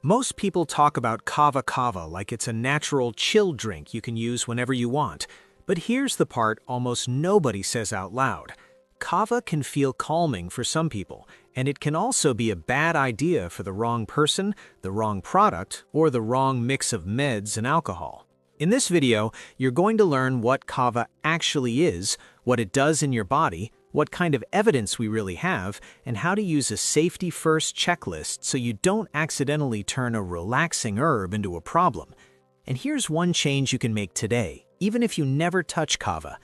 Most people talk about Kava Kava like it's a natural chill drink you can use whenever you want. But here's the part almost nobody says out loud. Kava can feel calming for some people, and it can also be a bad idea for the wrong person, the wrong product, or the wrong mix of meds and alcohol. In this video, you're going to learn what Kava actually is, what it does in your body, what kind of evidence we really have, and how to use a safety-first checklist so you don't accidentally turn a relaxing herb into a problem. And here's one change you can make today, even if you never touch Kava.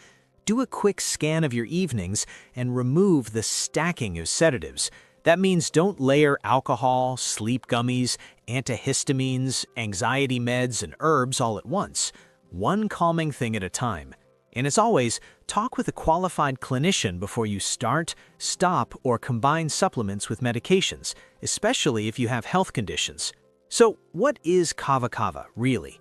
Do a quick scan of your evenings and remove the stacking of sedatives. That means don't layer alcohol, sleep gummies, antihistamines, anxiety meds, and herbs all at once. One calming thing at a time. And as always, talk with a qualified clinician before you start, stop, or combine supplements with medications, especially if you have health conditions. So, what is Kava Kava, really?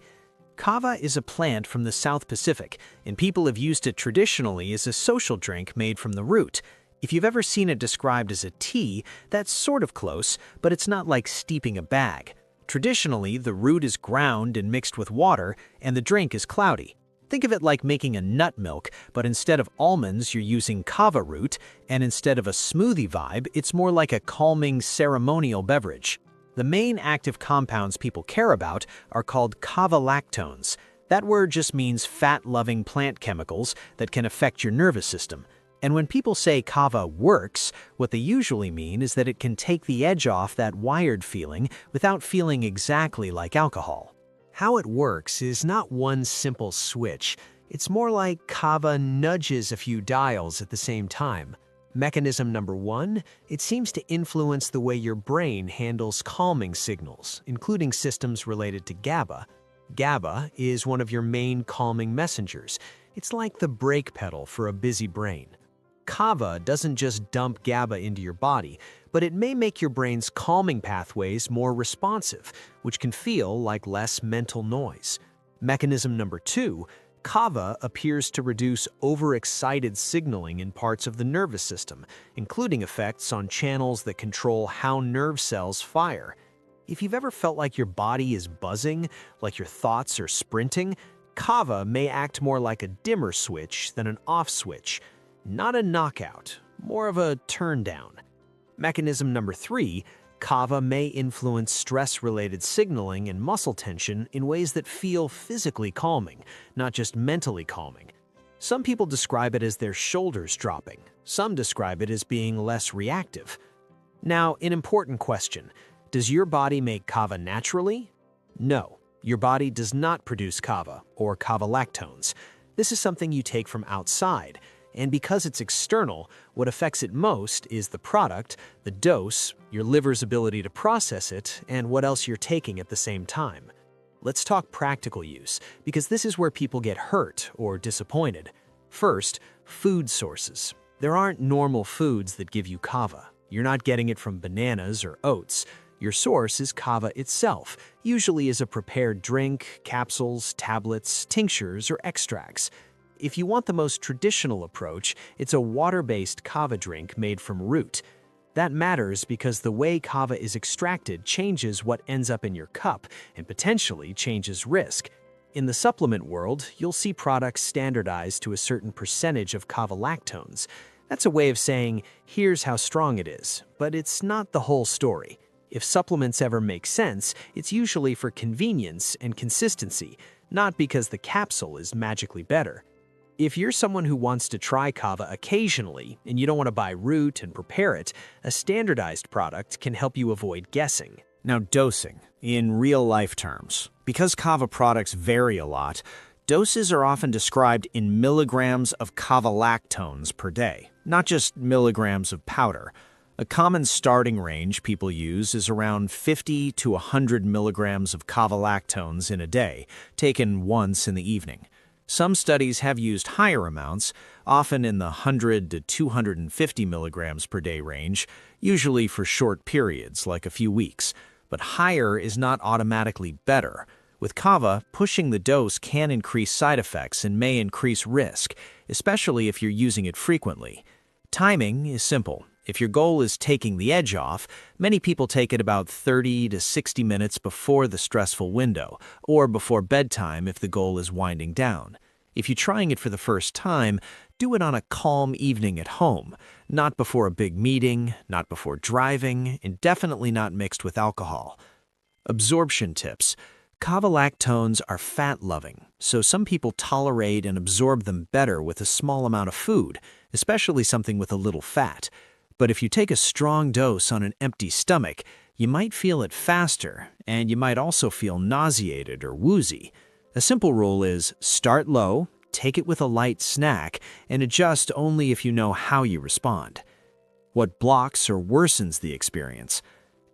Kava is a plant from the South Pacific, and people have used it traditionally as a social drink made from the root. If you've ever seen it described as a tea, that's sort of close, but it's not like steeping a bag. Traditionally, the root is ground and mixed with water, and the drink is cloudy. Think of it like making a nut milk, but instead of almonds, you're using kava root, and instead of a smoothie vibe, it's more like a calming ceremonial beverage. The main active compounds people care about are called kava lactones. That word just means fat-loving plant chemicals that can affect your nervous system. And when people say kava works, what they usually mean is that it can take the edge off that wired feeling without feeling exactly like alcohol. How it works is not one simple switch. It's more like Kava nudges a few dials at the same time. Mechanism number one, it seems to influence the way your brain handles calming signals, including systems related to GABA. GABA is one of your main calming messengers. It's like the brake pedal for a busy brain. Kava doesn't just dump GABA into your body, but it may make your brain's calming pathways more responsive, which can feel like less mental noise. Mechanism number two, Kava appears to reduce overexcited signaling in parts of the nervous system, including effects on channels that control how nerve cells fire. If you've ever felt like your body is buzzing, like your thoughts are sprinting, Kava may act more like a dimmer switch than an off switch. Not a knockout, more of a turn down. Mechanism number three, Kava may influence stress-related signaling and muscle tension in ways that feel physically calming, not just mentally calming. Some people describe it as their shoulders dropping. Some describe it as being less reactive. Now, an important question. Does your body make Kava naturally? No, your body does not produce Kava or Kava lactones. This is something you take from outside. And because it's external, what affects it most is the product, the dose, your liver's ability to process it, and what else you're taking at the same time. Let's talk practical use, because this is where people get hurt or disappointed. First, food sources. There aren't normal foods that give you kava. You're not getting it from bananas or oats. Your source is kava itself, usually as a prepared drink, capsules, tablets, tinctures, or extracts. If you want the most traditional approach, it's a water-based kava drink made from root. That matters because the way kava is extracted changes what ends up in your cup and potentially changes risk. In the supplement world, you'll see products standardized to a certain percentage of kava lactones. That's a way of saying, here's how strong it is, but it's not the whole story. If supplements ever make sense, it's usually for convenience and consistency, not because the capsule is magically better. If you're someone who wants to try kava occasionally and you don't want to buy root and prepare it, a standardized product can help you avoid guessing. Now, dosing. In real-life terms, because kava products vary a lot, doses are often described in milligrams of kava lactones per day, not just milligrams of powder. A common starting range people use is around 50 to 100 milligrams of kava lactones in a day, taken once in the evening. Some studies have used higher amounts, often in the 100 to 250 milligrams per day range, usually for short periods, like a few weeks. But higher is not automatically better. With kava, pushing the dose can increase side effects and may increase risk, especially if you're using it frequently. Timing is simple. If your goal is taking the edge off, many people take it about 30 to 60 minutes before the stressful window, or before bedtime if the goal is winding down. If you're trying it for the first time, do it on a calm evening at home, not before a big meeting, not before driving, and definitely not mixed with alcohol. Absorption tips. Kava lactones are fat-loving, so some people tolerate and absorb them better with a small amount of food, especially something with a little fat. But if you take a strong dose on an empty stomach, you might feel it faster, and you might also feel nauseated or woozy. A simple rule is start low, take it with a light snack, and adjust only if you know how you respond. What blocks or worsens the experience?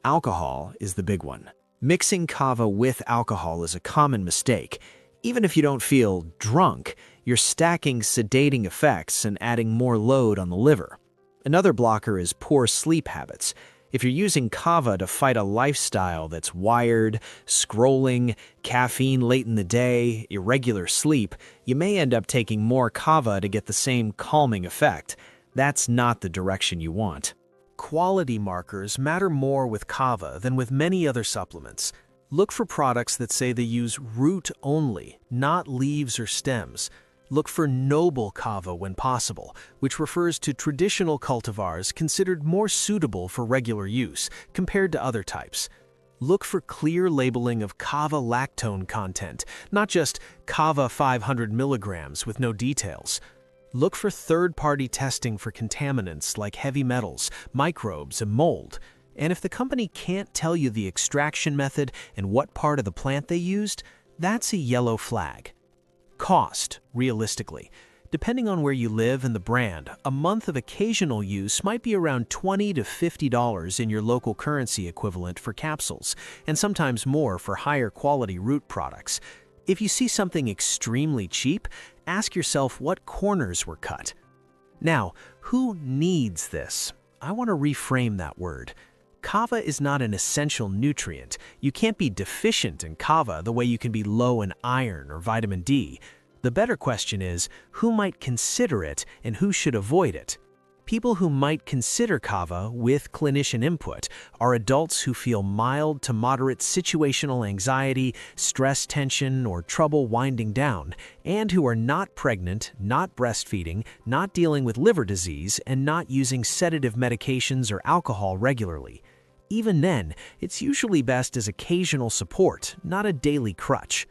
Alcohol is the big one. Mixing kava with alcohol is a common mistake. Even if you don't feel drunk, you're stacking sedating effects and adding more load on the liver. Another blocker is poor sleep habits. If you're using kava to fight a lifestyle that's wired, scrolling, caffeine late in the day, irregular sleep, you may end up taking more kava to get the same calming effect. That's not the direction you want. Quality markers matter more with kava than with many other supplements. Look for products that say they use root only, not leaves or stems. Look for noble kava when possible, which refers to traditional cultivars considered more suitable for regular use compared to other types. Look for clear labeling of kava lactone content, not just kava 500 milligrams with no details. Look for third-party testing for contaminants like heavy metals, microbes, and mold. And if the company can't tell you the extraction method and what part of the plant they used, that's a yellow flag. Cost, realistically. Depending on where you live and the brand, a month of occasional use might be around $20 to $50 in your local currency equivalent for capsules, and sometimes more for higher quality root products. If you see something extremely cheap, ask yourself what corners were cut. Now, who needs this? I want to reframe that word. Kava is not an essential nutrient. You can't be deficient in kava the way you can be low in iron or vitamin D. The better question is, who might consider it and who should avoid it? People who might consider kava with clinician input are adults who feel mild to moderate situational anxiety, stress tension, or trouble winding down, and who are not pregnant, not breastfeeding, not dealing with liver disease, and not using sedative medications or alcohol regularly. Even then, it's usually best as occasional support, not a daily crutch.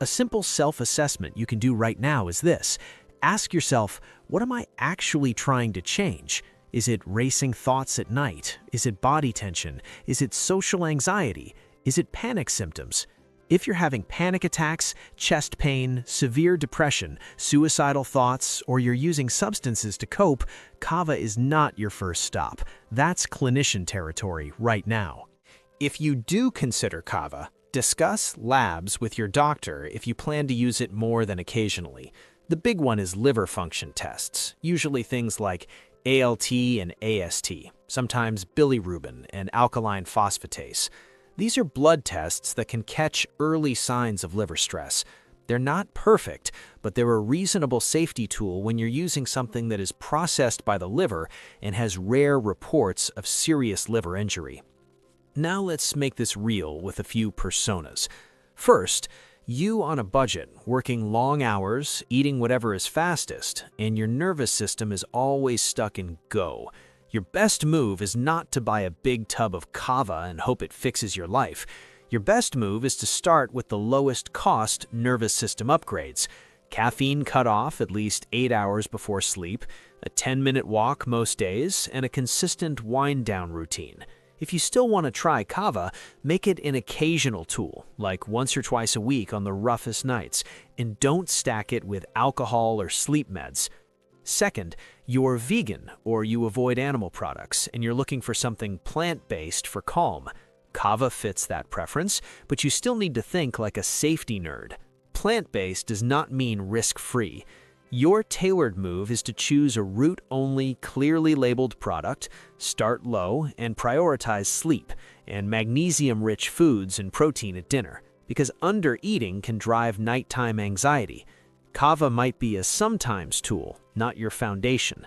A simple self-assessment you can do right now is this. Ask yourself, what am I actually trying to change? Is it racing thoughts at night? Is it body tension? Is it social anxiety? Is it panic symptoms? If you're having panic attacks, chest pain, severe depression, suicidal thoughts, or you're using substances to cope, kava is not your first stop. That's clinician territory right now. If you do consider kava, discuss labs with your doctor if you plan to use it more than occasionally. The big one is liver function tests, usually things like ALT and AST, sometimes bilirubin and alkaline phosphatase. These are blood tests that can catch early signs of liver stress. They're not perfect, but they're a reasonable safety tool when you're using something that is processed by the liver and has rare reports of serious liver injury. Now let's make this real with a few personas. First, you on a budget, working long hours, eating whatever is fastest, and your nervous system is always stuck in go. Your best move is not to buy a big tub of kava and hope it fixes your life. Your best move is to start with the lowest cost nervous system upgrades. Caffeine cutoff at least 8 hours before sleep, a 10-minute walk most days, and a consistent wind-down routine. If you still want to try kava, make it an occasional tool, like once or twice a week on the roughest nights, and don't stack it with alcohol or sleep meds. Second, you're vegan or you avoid animal products and you're looking for something plant-based for calm. Kava fits that preference, but you still need to think like a safety nerd. Plant-based does not mean risk-free. Your tailored move is to choose a root-only, clearly labeled product, start low, and prioritize sleep and magnesium-rich foods and protein at dinner, because under-eating can drive nighttime anxiety. Kava might be a sometimes tool, not your foundation.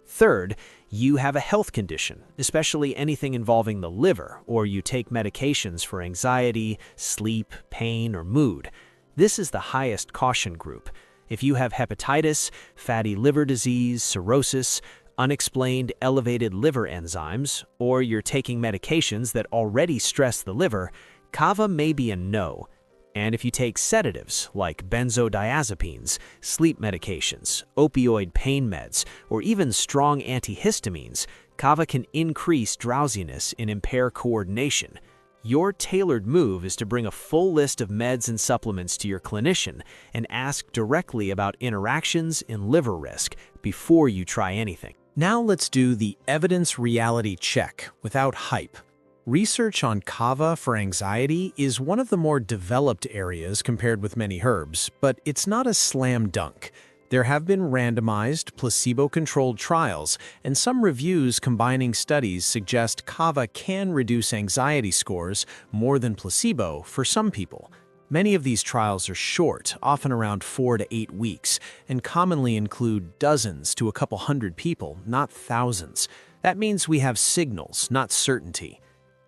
Third, You have a health condition, especially anything involving the liver, or you take medications for anxiety, sleep, pain, or mood. This is the highest caution group. If you have hepatitis, fatty liver disease, cirrhosis, unexplained elevated liver enzymes, or you're taking medications that already stress the liver, Kava may be a no. And if you take sedatives like benzodiazepines, sleep medications, opioid pain meds, or even strong antihistamines, Kava can increase drowsiness and impair coordination. Your tailored move is to bring a full list of meds and supplements to your clinician and ask directly about interactions and liver risk before you try anything. Now let's do the evidence reality check without hype. Research on kava for anxiety is one of the more developed areas compared with many herbs, but it's not a slam dunk. There have been randomized, placebo-controlled trials, and some reviews combining studies suggest kava can reduce anxiety scores more than placebo for some people. Many of these trials are short, often around 4 to 8 weeks, and commonly include dozens to a couple hundred people, not thousands. That means we have signals, not certainty.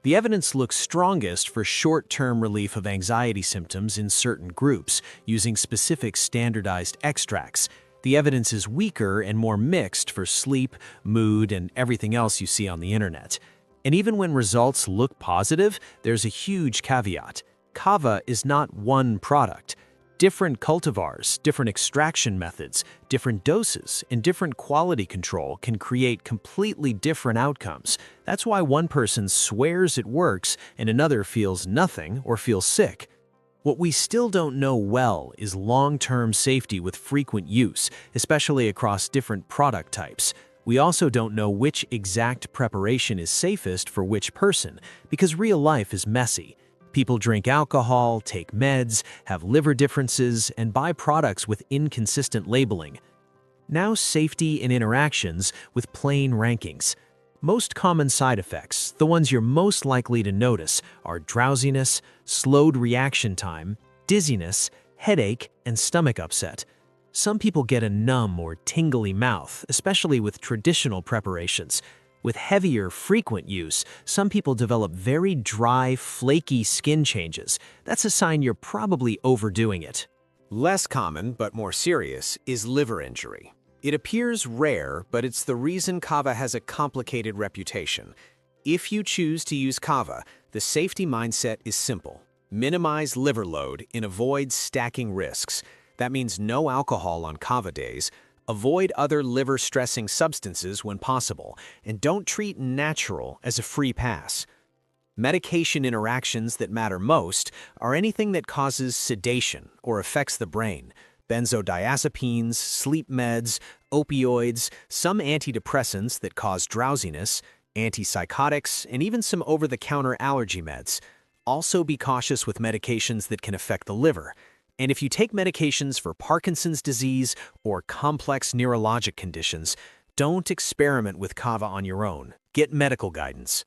The evidence looks strongest for short-term relief of anxiety symptoms in certain groups, using specific standardized extracts. The evidence is weaker and more mixed for sleep, mood, and everything else you see on the internet. And even when results look positive, there's a huge caveat. Kava is not one product. Different cultivars, different extraction methods, different doses, and different quality control can create completely different outcomes. That's why one person swears it works and another feels nothing or feels sick. What we still don't know well is long-term safety with frequent use, especially across different product types. We also don't know which exact preparation is safest for which person, because real life is messy. People drink alcohol, take meds, have liver differences, and buy products with inconsistent labeling. Now safety and interactions with plain rankings. Most common side effects, the ones you're most likely to notice, are drowsiness, slowed reaction time, dizziness, headache, and stomach upset. Some people get a numb or tingly mouth, especially with traditional preparations. With heavier, frequent use, some people develop very dry, flaky skin changes. That's a sign you're probably overdoing it. Less common, but more serious, is liver injury. It appears rare, but it's the reason kava has a complicated reputation. If you choose to use kava, the safety mindset is simple. Minimize liver load and avoid stacking risks. That means no alcohol on kava days. Avoid other liver-stressing substances when possible, and don't treat natural as a free pass. Medication interactions that matter most are anything that causes sedation or affects the brain. Benzodiazepines, sleep meds, opioids, some antidepressants that cause drowsiness, antipsychotics, and even some over-the-counter allergy meds. Also be cautious with medications that can affect the liver. And if you take medications for Parkinson's disease or complex neurologic conditions, don't experiment with kava on your own. Get medical guidance.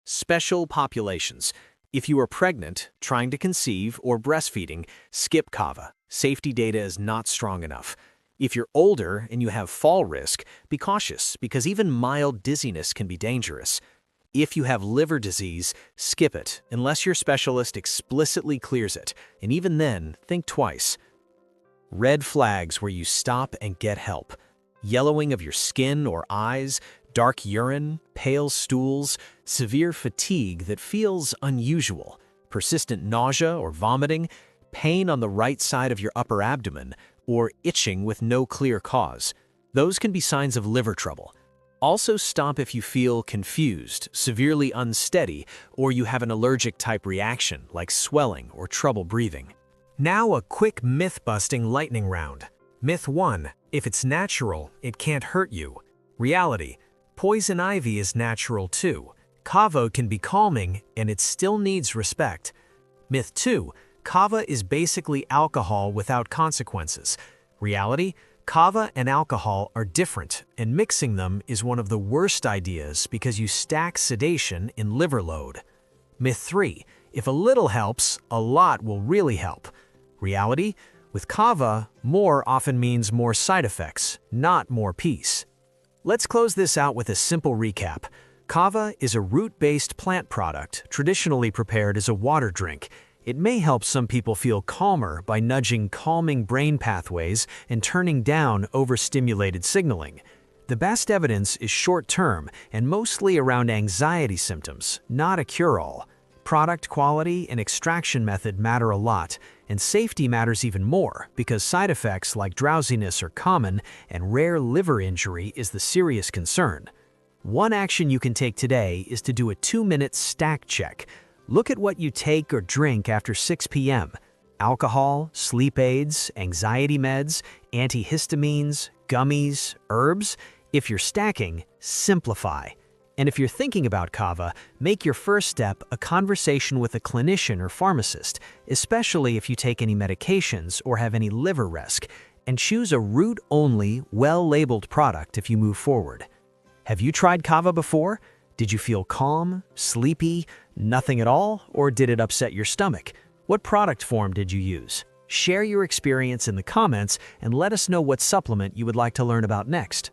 Special populations. If you are pregnant, trying to conceive, or breastfeeding, skip kava. Safety data is not strong enough. If you're older and you have fall risk, be cautious because even mild dizziness can be dangerous. If you have liver disease, skip it unless your specialist explicitly clears it, and even then, think twice. Red flags where you stop and get help. Yellowing of your skin or eyes, dark urine, pale stools, severe fatigue that feels unusual, persistent nausea or vomiting, pain on the right side of your upper abdomen, or itching with no clear cause. Those can be signs of liver trouble. Also stop if you feel confused, severely unsteady, or you have an allergic-type reaction like swelling or trouble breathing. Now a quick myth-busting lightning round. Myth 1. If it's natural, it can't hurt you. Reality. Poison ivy is natural too. Kava can be calming, and it still needs respect. Myth 2. Kava is basically alcohol without consequences. Reality. Kava and alcohol are different, and mixing them is one of the worst ideas because you stack sedation in liver load. Myth 3. If a little helps, a lot will really help. Reality. With kava, more often means more side effects, not more peace. Let's close this out with a simple recap. Kava is a root-based plant product traditionally prepared as a water drink. It may help some people feel calmer by nudging calming brain pathways and turning down overstimulated signaling. The best evidence is short-term and mostly around anxiety symptoms, not a cure-all. Product quality and extraction method matter a lot, and safety matters even more because side effects like drowsiness are common and rare liver injury is the serious concern. One action you can take today is to do a 2-minute stack check. Look at what you take or drink after 6 p.m. Alcohol, sleep aids, anxiety meds, antihistamines, gummies, herbs. If you're stacking, simplify. And if you're thinking about Kava, make your first step a conversation with a clinician or pharmacist, especially if you take any medications or have any liver risk, and choose a root-only, well-labeled product if you move forward. Have you tried Kava before? Did you feel calm, sleepy, nothing at all, or did it upset your stomach? What product form did you use? Share your experience in the comments and let us know what supplement you would like to learn about next.